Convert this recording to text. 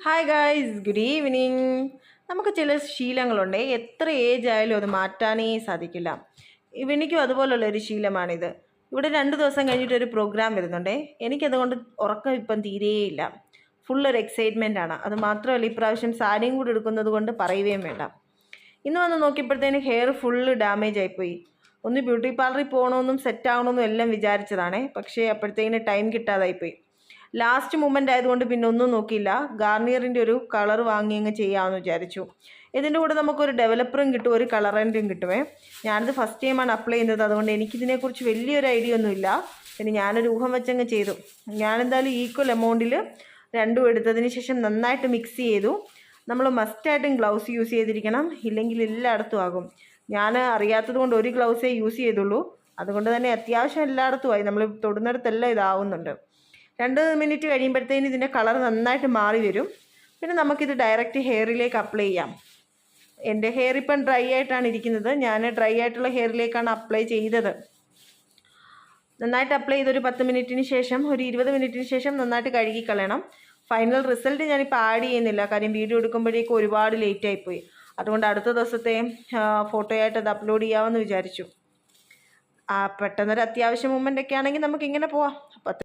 Hi guys, good evening. നമുക്ക് ചില ശീലങ്ങളുണ്ട്, എത്ര ഏജ് ആയാലും അത് മാറ്റാനേ സാധിക്കില്ല. ഇവനിക്കും അതുപോലുള്ളൊരു ശീലമാണിത്. ഇവിടെ 2 ദിവസം കഴിഞ്ഞിട്ടൊരു പ്രോഗ്രാം വരുന്നുണ്ടേ. എനിക്കതുകൊണ്ട് ഉറക്കം ഇപ്പം തീരെയില്ല. ഫുള്ളൊരു എക്സൈറ്റ്മെൻ്റ് ആണ്. അത് മാത്രമല്ല, ഇപ്രാവശ്യം സാരിയും കൂടി എടുക്കുന്നത് കൊണ്ട് പറയുകയും വേണ്ട. ഇന്ന് വന്ന് നോക്കിയപ്പോഴത്തേന് ഹെയർ ഫുള്ള് ഡാമേജ് ആയിപ്പോയി. ഒന്ന് ബ്യൂട്ടി പാർലറിൽ പോകണമെന്നും സെറ്റ് ആവണമെന്നും എല്ലാം വിചാരിച്ചതാണേ. പക്ഷേ അപ്പോഴത്തേന് ടൈം കിട്ടാതായിപ്പോയി. ലാസ്റ്റ് മൂമെൻ്റ് ആയതുകൊണ്ട് പിന്നെ ഒന്നും നോക്കിയില്ല. ഗാർണിയറിൻ്റെ ഒരു കളർ വാങ്ങി അങ്ങ് ചെയ്യാമെന്ന് വിചാരിച്ചു. ഇതിൻ്റെ കൂടെ നമുക്കൊരു ഡെവലപ്പറും കിട്ടും, ഒരു കളറൻറ്റും കിട്ടുമേ. ഞാനിത് ഫസ്റ്റ് ടൈമാണ് അപ്ലൈ ചെയ്യുന്നത്, അതുകൊണ്ട് എനിക്കിതിനെക്കുറിച്ച് വലിയൊരു ഐഡിയ ഒന്നുമില്ല. പിന്നെ ഞാനൊരു ഊഹം വെച്ചങ്ങ് ചെയ്തു. ഞാനെന്തായാലും ഈക്വൽ എമൗണ്ടിൽ രണ്ടും എടുത്തതിന് ശേഷം നന്നായിട്ട് മിക്സ് ചെയ്തു. നമ്മൾ മസ്റ്റായിട്ടും ഗ്ലൗസ് യൂസ് ചെയ്തിരിക്കണം, ഇല്ലെങ്കിൽ എല്ലായിടത്തും ആകും. ഞാൻ അറിയാത്തത് കൊണ്ട് ഒരു ഗ്ലൗസേ യൂസ് ചെയ്തുള്ളൂ. അതുകൊണ്ട് തന്നെ അത്യാവശ്യം എല്ലായിടത്തും ആയി. നമ്മൾ തൊടുന്നിടത്തെല്ലാം ഇതാവുന്നുണ്ട്. 2 മിനിറ്റ് കഴിയുമ്പോഴത്തേന് ഇതിൻ്റെ കളർ നന്നായിട്ട് മാറി വരും. പിന്നെ നമുക്കിത് ഡയറക്റ്റ് ഹെയറിലേക്ക് അപ്ലൈ ചെയ്യാം. എൻ്റെ ഹെയർ ഇപ്പം ഡ്രൈ ആയിട്ടാണ് ഇരിക്കുന്നത്. ഞാൻ ഡ്രൈ ആയിട്ടുള്ള ഹെയറിലേക്കാണ് അപ്ലൈ ചെയ്തത്. നന്നായിട്ട് അപ്ലൈ ചെയ്തൊരു 10 മിനിറ്റിന് ശേഷം, ഒരു 20 മിനിറ്റിന് ശേഷം നന്നായിട്ട് കഴുകി കളയണം. ഫൈനൽ റിസൾട്ട് ഞാനിപ്പോൾ ആഡ് ചെയ്യുന്നില്ല, കാര്യം വീഡിയോ എടുക്കുമ്പോഴേക്കും ഒരുപാട് ലേറ്റായിപ്പോയി. അതുകൊണ്ട് അടുത്ത ദിവസത്തെ ഫോട്ടോയായിട്ട് അത് അപ്ലോഡ് ചെയ്യാമെന്ന് വിചാരിച്ചു. പെട്ടെന്നൊരു അത്യാവശ്യ മൊമെൻ്റ് ഒക്കെ ആണെങ്കിൽ നമുക്കിങ്ങനെ പോവാം. അപ്പോൾ